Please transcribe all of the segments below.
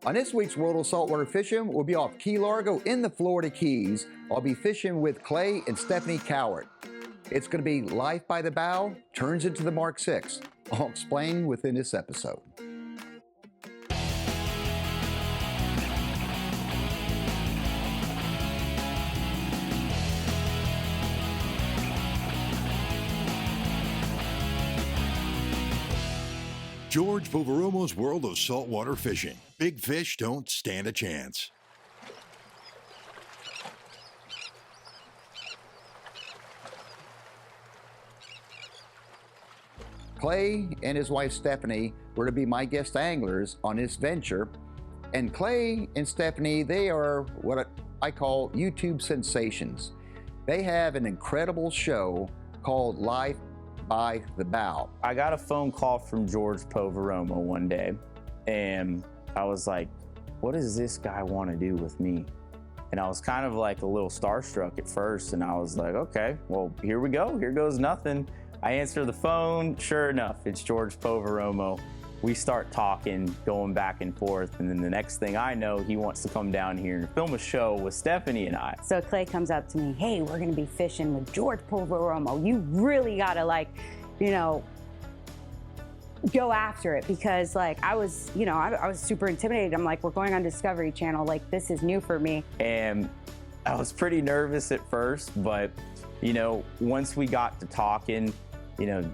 On this week's World of Saltwater Fishing, we'll be off Key Largo in the Florida Keys. I'll be fishing with Clay and Stephanie Cowart. It's going to be life by the bow, turns into the Mark VI. I'll explain within this episode. George Poveromo's World of Saltwater Fishing. Big fish don't stand a chance. Clay and his wife Stephanie were to be my guest anglers on this venture. And Clay and Stephanie, they are what I call YouTube sensations. They have an incredible show called Life by the Bow. I got a phone call from George Poveromo one day, and I was like, what does this guy want to do with me? And I was kind of like a little starstruck at first, and I was like, okay, well, here we go. Here goes nothing. I answer the phone. Sure enough, it's George Poveromo. We start talking, going back and forth, and then the next thing I know, he wants to come down here and film a show with Stephanie and I. So Clay comes up to me, hey, we're gonna be fishing with George Poveromo. You really gotta go after it, because I was super intimidated. I'm like, we're going on Discovery Channel, this is new for me. And I was pretty nervous at first, but once we got to talking,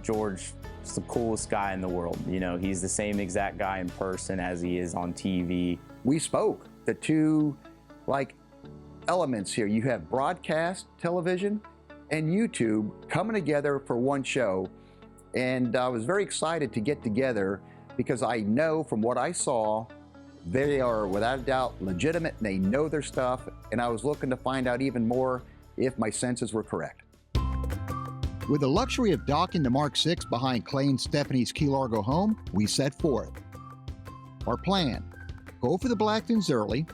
George is the coolest guy in the world. He's the same exact guy in person as he is on TV. We spoke the two elements here. You have broadcast television and YouTube coming together for one show. And I was very excited to get together because I know from what I saw, they are without a doubt legitimate and they know their stuff. And I was looking to find out even more if my senses were correct. With the luxury of docking the Mark VI behind Clay and Stephanie's Key Largo home, we set forth. Our plan: go for the blackfins early,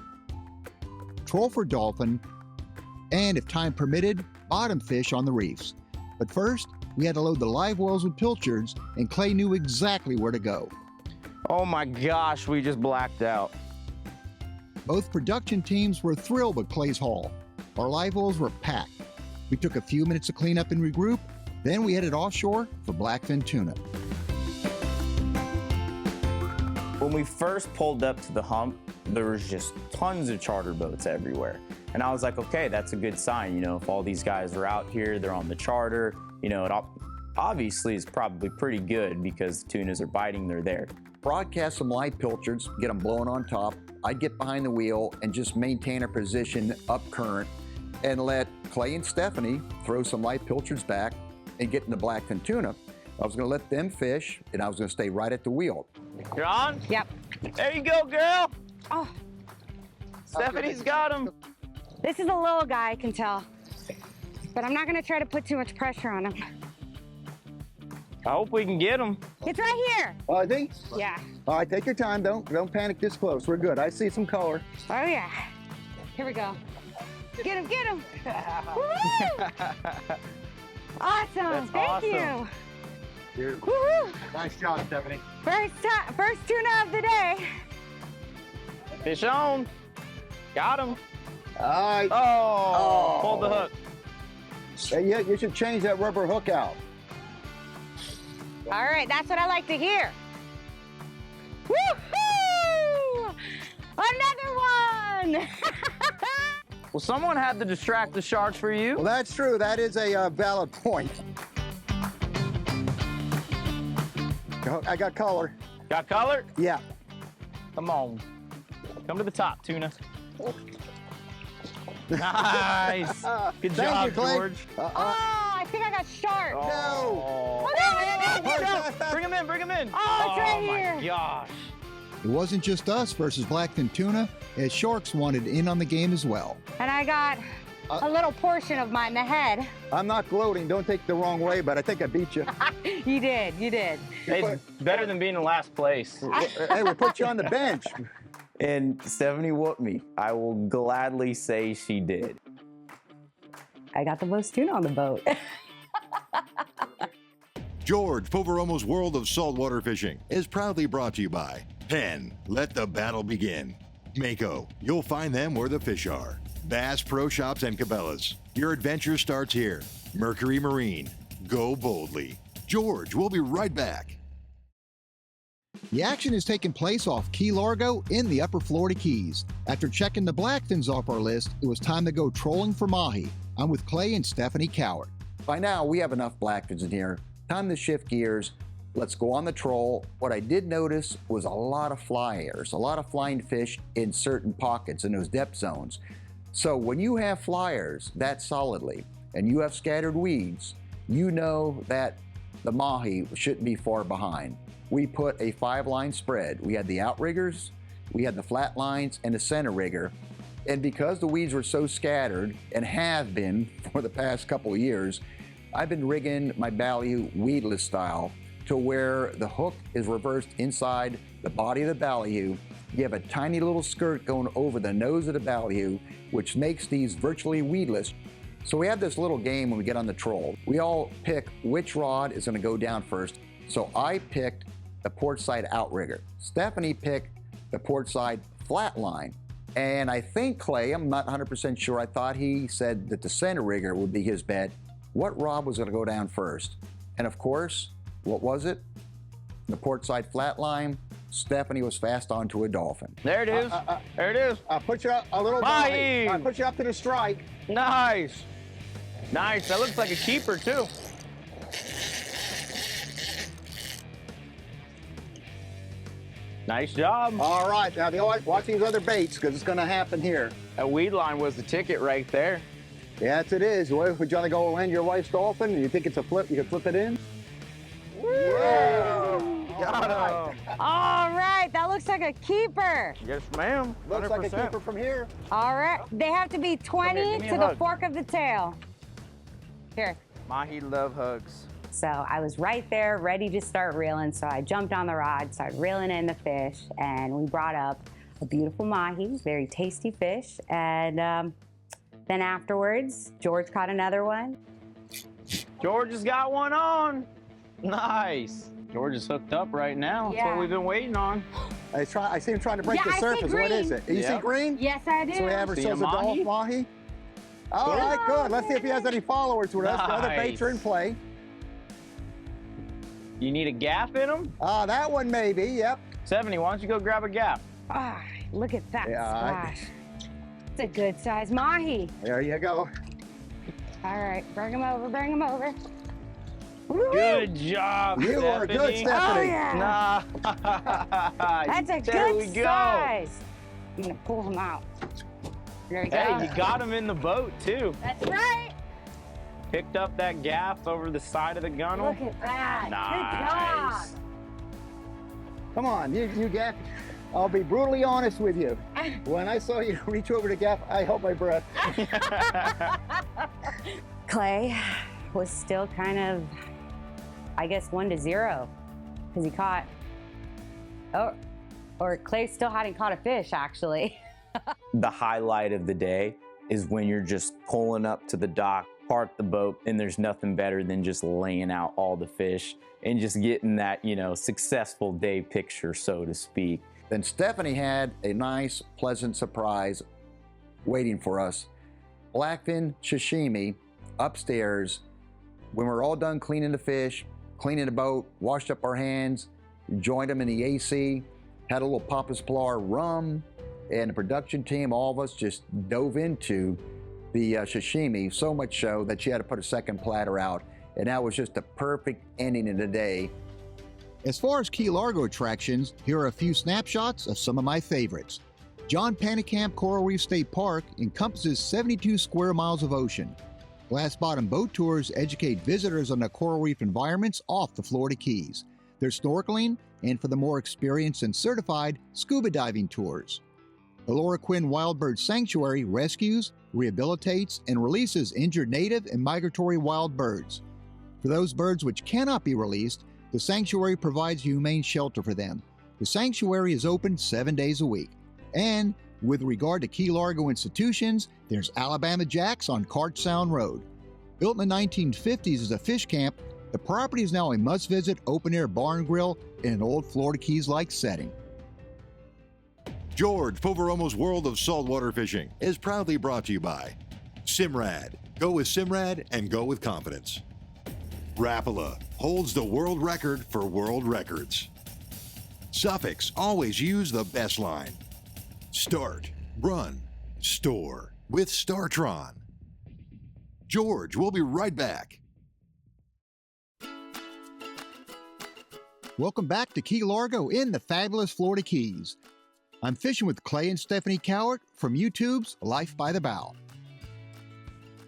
troll for dolphin, and if time permitted, bottom fish on the reefs. But first, we had to load the live wells with pilchards, and Clay knew exactly where to go. Oh my gosh, we just blacked out. Both production teams were thrilled with Clay's haul. Our live wells were packed. We took a few minutes to clean up and regroup, then we headed offshore for blackfin tuna. When we first pulled up to the hump, there was just tons of charter boats everywhere. And I was like, okay, that's a good sign. If all these guys are out here, they're on the charter, it obviously is probably pretty good because the tunas are biting, they're there. Broadcast some live pilchards, get them blowing on top. I'd get behind the wheel and just maintain a position up current and let Clay and Stephanie throw some live pilchards back and get in the blackfin tuna. I was gonna let them fish and I was gonna stay right at the wheel. You're on? Yep. There you go, girl. Oh, Stephanie's got him. this is a little guy, I can tell. But I'm not gonna try to put too much pressure on him. I hope we can get him. It's right here. Oh, I think? Yeah. All right, take your time. Don't panic this close. We're good. I see some color. Oh yeah. Here we go. Get him, get him. Woo! Awesome, thank awesome. you. Beautiful. Woo-hoo. Nice job, Stephanie. First tuna of the day. Fish on. Got him. All right. Oh, pulled the hook. Hey, you should change that rubber hook out. All right, that's what I like to hear. Woo-hoo! Another one! Well, someone had to distract the sharks for you. Well, that's true. That is a valid point. I got color. Got color? Yeah. Come on. Come to the top, tuna. Nice. Good Thank job, you, Clay. George. Oh, I think I got sharp. No. Oh, no. Bring him in, bring him in. Oh, it's right here. Oh, my gosh. It wasn't just us versus blackfin tuna, as sharks wanted in on the game as well. And I got a little portion of mine, the head. I'm not gloating. Don't take it the wrong way, but I think I beat you. You did, you did. Hey, it's better than being in last place. Hey, we put you on the bench. And Stephanie whooped me. I will gladly say she did. I got the most tuna on the boat. George Poveromo's World of Saltwater Fishing is proudly brought to you by Penn. Let the battle begin. Mako, you'll find them where the fish are. Bass Pro Shops and Cabela's. Your adventure starts here. Mercury Marine. Go boldly. George, we'll be right back. The action is taking place off Key Largo in the upper Florida Keys. After checking the blackfins off our list, it was time to go trolling for mahi. I'm with Clay and Stephanie Cowart. By now, we have enough blackfins in here. Time to shift gears. Let's go on the troll. What I did notice was a lot of flyers, a lot of flying fish in certain pockets in those depth zones. So when you have flyers that solidly and you have scattered weeds, you know that the mahi shouldn't be far behind. We put a 5-line spread. We had the outriggers, we had the flat lines, and the center rigger. And because the weeds were so scattered, and have been for the past couple of years, I've been rigging my ballyhoo weedless style to where the hook is reversed inside the body of the ballyhoo. You have a tiny little skirt going over the nose of the ballyhoo, which makes these virtually weedless. So we have this little game when we get on the troll. We all pick which rod is gonna go down first. So I picked the port side outrigger. Stephanie picked the port side flat line. And I think Clay, I'm not 100% sure, I thought he said that the center rigger would be his bet. What rod was gonna go down first? And of course, what was it? The port side flat line. Stephanie was fast onto a dolphin. There it is. There it is. I'll put you up a little Mahi! I'll put you up to the strike. Nice. Nice. That looks like a keeper, too. Nice job. All right, now watch these other baits because it's going to happen here. That weed line was the ticket right there. Yes, it is. Would you want to go land your wife's dolphin? And you think it's a flip? You can flip it in? Woo! Got him. All right, that looks like a keeper. Yes, ma'am. Looks like a 100%. keeper from here. All right, they have to be 20 give me a to the hug. fork of the tail. Here. Mahi love hugs. So I was right there, ready to start reeling. So I jumped on the rod, started reeling in the fish, and we brought up a beautiful mahi, very tasty fish. And then afterwards, George caught another one. George has got one on. Nice. George is hooked up right now. That's Yeah. what we've been waiting on. I see him trying to break Yeah, the I see surface. What is green. it? You see Yep. green? Yes, I do. So we have See ourselves a a mahi? dolphin mahi. All right, good. Let's see if he has any followers with us. The other baits are in Nice. play. You need a gaff in them? That one maybe, yep. Stephanie, why don't you go grab a gaff? Ah, look at that Yeah, splash. It's a good size mahi. There you go. All right, bring him over, bring him over. Good job, You are good, Stephanie. Stephanie. Oh, yeah. Nice. That's a There good we go. size. I'm gonna pull him out. There we go. Hey, you got him in the boat, too. That's right. Picked up that gaff over the side of the gunnel. Look at that. Nice. Good Come on, you gaff. I'll be brutally honest with you. When I saw you reach over to gaff, I held my breath. job. Clay was still kind of, I guess, 1-0 because he caught. Oh, or Clay still hadn't caught a fish actually. The highlight of the day is when you're just pulling up to the dock, park the boat, and there's nothing better than just laying out all the fish and just getting that, successful day picture, so to speak. Then Stephanie had a nice, pleasant surprise waiting for us. Blackfin sashimi upstairs. When we're all done cleaning the fish, cleaning the boat, washed up our hands, joined them in the AC, had a little Papa's Pilar rum, and the production team, all of us just dove into the sashimi, so much so that she had to put a second platter out. And that was just a perfect ending of the day. As far as Key Largo attractions, here are a few snapshots of some of my favorites. John Pannekamp Coral Reef State Park encompasses 72 square miles of ocean. Glass Bottom Boat Tours educate visitors on the coral reef environments off the Florida Keys. There's snorkeling, and for the more experienced and certified, scuba diving tours. The Laura Quinn Wild Bird Sanctuary rescues, rehabilitates, and releases injured native and migratory wild birds. For those birds which cannot be released, the sanctuary provides humane shelter for them. The sanctuary is open 7 days a week. And with regard to Key Largo institutions, there's Alabama Jack's on Cart Sound Road. Built in the 1950s as a fish camp, the property is now a must-visit open-air bar and grill in an old Florida Keys-like setting. George Poveromo's World of Saltwater Fishing is proudly brought to you by Simrad. Go with Simrad and go with confidence. Rapala holds the world record for world records. Suffix, always use the best line. Start, run, store with Startron. George, we'll be right back. Welcome back to Key Largo in the fabulous Florida Keys. I'm fishing with Clay and Stephanie Cowart from YouTube's Life by the Bow.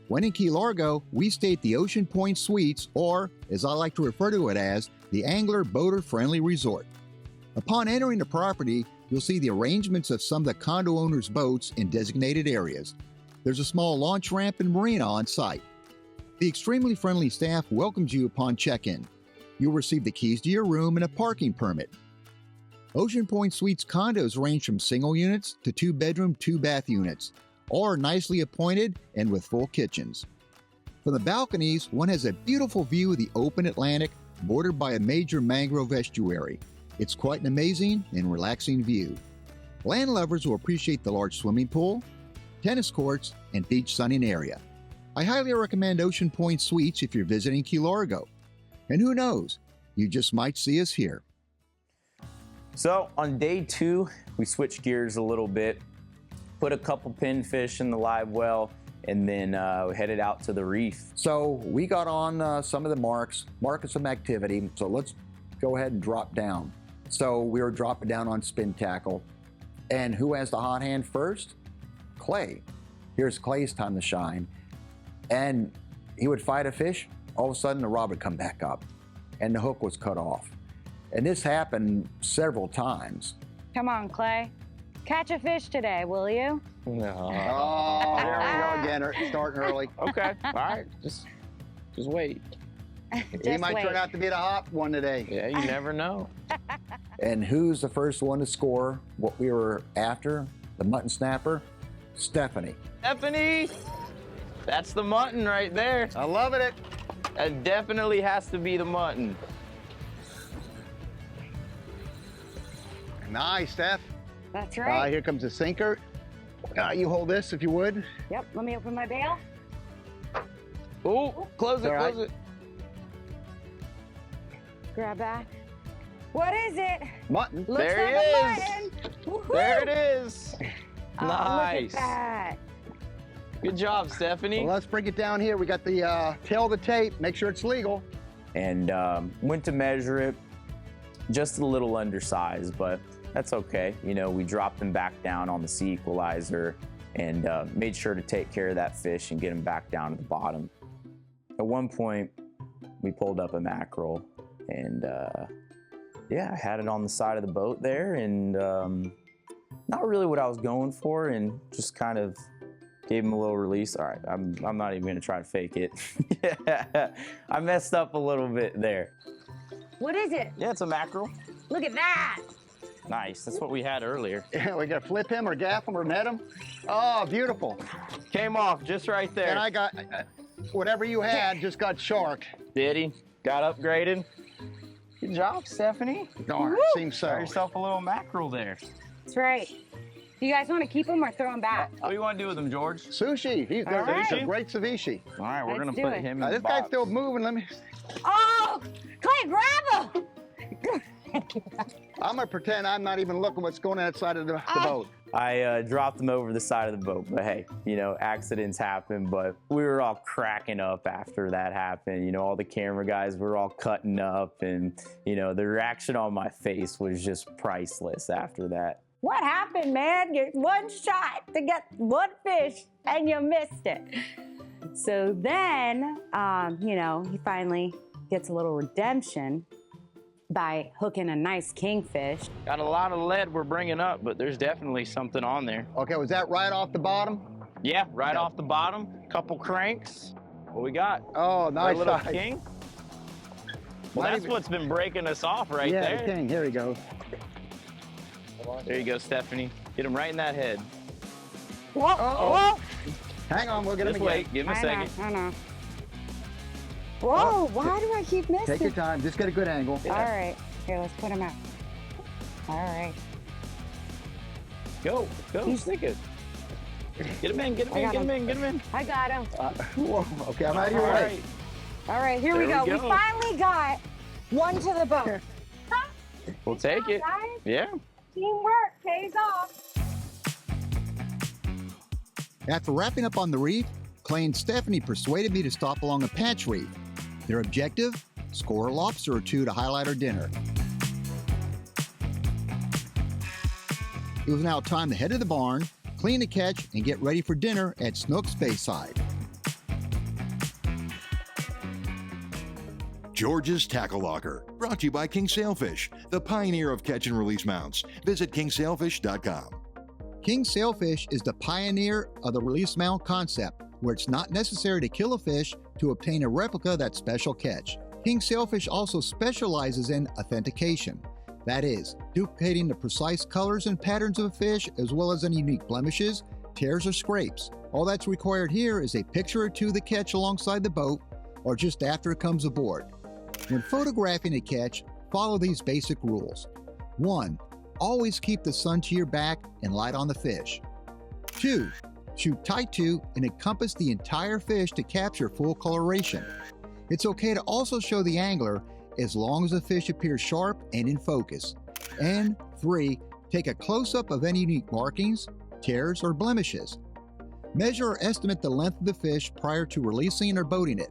When in Key Largo, we stay at the Ocean Point Suites, or as I like to refer to it as, the Angler Boater Friendly Resort. Upon entering the property, you'll see the arrangements of some of the condo owners' boats in designated areas. There's a small launch ramp and marina on site. The extremely friendly staff welcomes you upon check-in. You'll receive the keys to your room and a parking permit. Ocean Point Suites condos range from single units to 2-bedroom, 2-bath units, all are nicely appointed and with full kitchens. From the balconies, one has a beautiful view of the open Atlantic, bordered by a major mangrove estuary. It's quite an amazing and relaxing view. Land lovers will appreciate the large swimming pool, tennis courts, and beach sunning area. I highly recommend Ocean Point Suites if you're visiting Key Largo. And who knows, you just might see us here. So on day 2, we switched gears a little bit, put a couple pinfish in the live well, and then we headed out to the reef. So we got on some of the marking some activity. So let's go ahead and drop down. So we were dropping down on spin tackle. And who has the hot hand first? Clay. Here's Clay's time to shine. And he would fight a fish. All of a sudden, the rod would come back up and the hook was cut off. And this happened several times. Come on, Clay. Catch a fish today, will you? No. Oh, there we go again, starting early. Okay, all right, just wait. He might turn out to be the hot one today. Yeah, you never know. And who's the first one to score what we were after? The mutton snapper? Stephanie. Stephanie, that's the mutton right there. I love it. That definitely has to be the mutton. Nice, Steph. That's right. Here comes the sinker. You hold this if you would. Yep, let me open my bail. Oh, close it, All right. close it. Grab that. What is it? Mutton. Looks There like it a is. mutton. Woohoo! There it is. Oh, Nice. Look at that. Good job, Stephanie. Well, let's bring it down here. We got the tail of the tape. Make sure it's legal. And went to measure it, just a little undersized, but that's okay. You know, we dropped him back down on the sea equalizer and made sure to take care of that fish and get him back down to the bottom. At one point, we pulled up a mackerel and yeah, I had it on the side of the boat there and not really what I was going for and just kind of gave him a little release. All right, I'm not even gonna try to fake it. Yeah, I messed up a little bit there. What is it? Yeah, it's a mackerel. Look at that. Nice, that's what we had earlier. We got to flip him or gaff him or net him. Oh, beautiful. Came off just right there. And I got, whatever you had just got sharked. Did he? Got upgraded. Good job, Stephanie. Darn, seems so. Got yourself a little mackerel there. That's right. Do you guys want to keep them or throw them back? What do you want to do with him, George? Sushi. He's All right. a great ceviche. All right, we're Let's gonna do put it. him in the This guy's box. still moving. Let me. Oh, Clay, grab them. I'm gonna pretend I'm not even looking what's going on outside of the boat. I dropped him over the side of the boat, but hey, you know, accidents happen, but we were all cracking up after that happened. You know, all the camera guys were all cutting up and, you know, the reaction on my face was just priceless after that. What happened, man? You one shot to get one fish and you missed it. So then, you know, he finally gets a little redemption by hooking a nice kingfish. Got a lot of lead we're bringing up, but there's definitely something on there. Okay, was that right off the bottom? Yeah, right off the bottom, couple cranks. What we got? Oh, Our nice little size. king. Well, Might that's even- what's been breaking us off right Yeah, there. the king. Here we go. There you go, Stephanie. Get him right in that head. Whoa, Oh. Hang on, we'll get him Just again. wait, give him a I second. know, I know. Whoa, why do I keep missing? Take your time. Just get a good angle. All right, here, let's put him out. All right. Go, stick it. Get him in, get him in, get him in, get him in. I got him. Whoa, okay, I'm out of your All way. right. All right, here we There go. we We go. finally got one to the boat. We'll take it. Guys, Yeah. teamwork pays off. After wrapping up on the reef, Clay and Stephanie persuaded me to stop along a patch reef. Their objective? Score a lobster or two to highlight our dinner. It was now time to head to the barn, clean the catch, and get ready for dinner at Snook's Bayside. George's Tackle Locker, brought to you by King Sailfish, the pioneer of catch and release mounts. Visit kingsailfish.com. King Sailfish is the pioneer of the release mount concept, where it's not necessary to kill a fish to obtain a replica of that special catch. King Sailfish also specializes in authentication. That is, duplicating the precise colors and patterns of a fish as well as any unique blemishes, tears, or scrapes. All that's required here is a picture or two of the catch alongside the boat or just after it comes aboard. When photographing a catch, follow these basic rules. 1. Always keep the sun to your back and light on the fish. 2. Shoot tight to and encompass the entire fish to capture full coloration. It's okay to also show the angler as long as the fish appears sharp and in focus. And 3. Take a close-up of any unique markings, tears, or blemishes. Measure or estimate the length of the fish prior to releasing or boating it.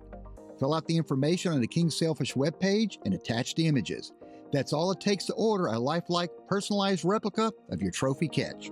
Fill out the information on the King Sailfish webpage and attach the images. That's all it takes to order a lifelike, personalized replica of your trophy catch.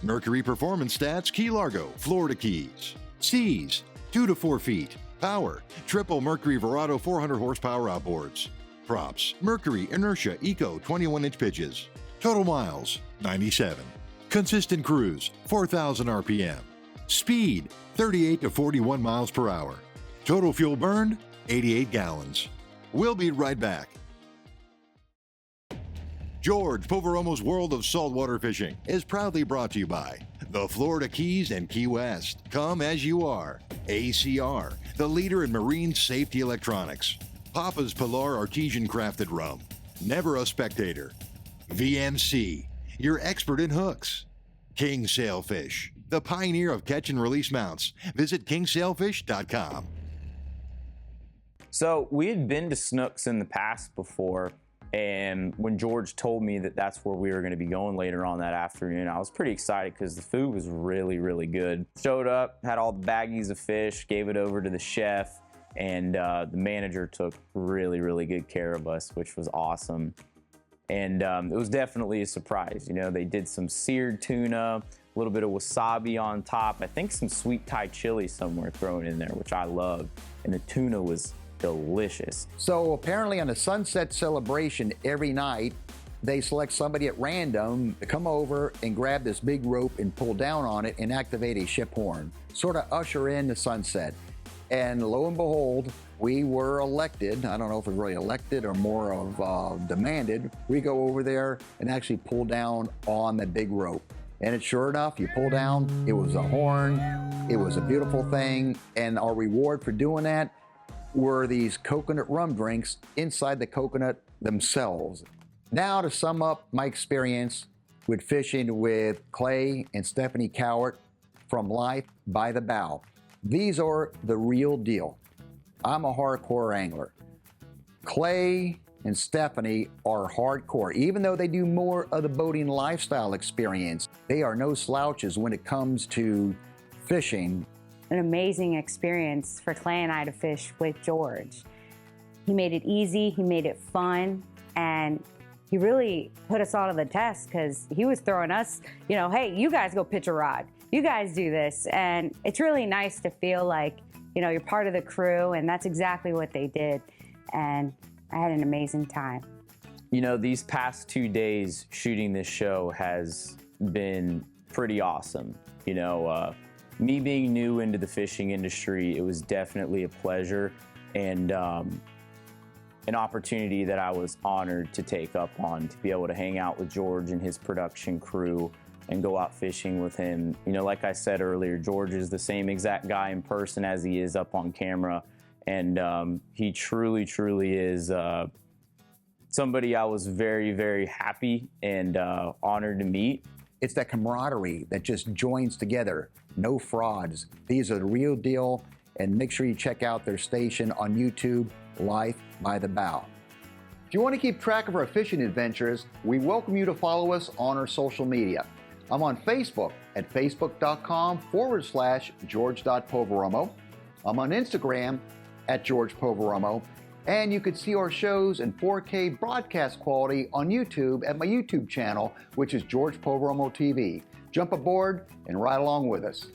Mercury Performance Stats, Key Largo, Florida Keys. Seas, 2 to 4 feet. Power, triple Mercury Verado 400 horsepower outboards. Props, Mercury Inertia Eco 21-inch pitches. Total miles, 97. Consistent cruise, 4,000 RPM. Speed, 38 to 41 miles per hour. Total fuel burned, 88 gallons. We'll be right back. George Poveromo's World of Saltwater Fishing is proudly brought to you by the Florida Keys and Key West. Come as you are. ACR, the leader in marine safety electronics. Papa's Pilar Artesian Crafted Rum. Never a spectator. VMC, your expert in hooks. King Sailfish, the pioneer of catch and release mounts. Visit kingsailfish.com. So we had been to Snook's in the past before, and when George told me that that's where we were going to be going later on that afternoon, I was pretty excited because the food was really, really good. Showed up, had all the baggies of fish, gave it over to the chef, and the manager took really, really good care of us, which was awesome. And it was definitely a surprise. You know, they did some seared tuna, a little bit of wasabi on top, I think some sweet Thai chili somewhere thrown in there, which I loved. And the tuna was delicious. So apparently on a sunset celebration every night, they select somebody at random to come over and grab this big rope and pull down on it and activate a ship horn, sort of usher in the sunset. And lo and behold, we were elected. I don't know if it was really elected or more of demanded. We go over there and actually pull down on that big rope. And it's sure enough, you pull down, it was a horn, it was a beautiful thing. And our reward for doing that were these coconut rum drinks inside the coconut themselves. Now to sum up my experience with fishing with Clay and Stephanie Cowart from Life by the Bow. These are the real deal. I'm a hardcore angler. Clay and Stephanie are hardcore. Even though they do more of the boating lifestyle experience, they are no slouches when it comes to fishing. An amazing experience for Clay and I to fish with George. He made it easy, he made it fun, and he really put us all to the test because he was throwing us, you know, hey, you guys go pitch a rod. You guys do this. And it's really nice to feel like, you know, you're part of the crew, and that's exactly what they did. And I had an amazing time. You know, these past 2 days shooting this show has been pretty awesome. You know, me being new into the fishing industry, it was definitely a pleasure and an opportunity that I was honored to take up on, to be able to hang out with George and his production crew and go out fishing with him. You know, like I said earlier, George is the same exact guy in person as he is up on camera. And he truly, truly is somebody I was very, very happy and honored to meet. It's that camaraderie that just joins together. No frauds. These are the real deal. And make sure you check out their station on YouTube, Life by the Bow. If you want to keep track of our fishing adventures, we welcome you to follow us on our social media. I'm on Facebook at facebook.com/George.Poveromo. I'm on Instagram at George Poveromo. And you can see our shows in 4K broadcast quality on YouTube at my YouTube channel, which is George Poveromo TV. Jump aboard and ride along with us.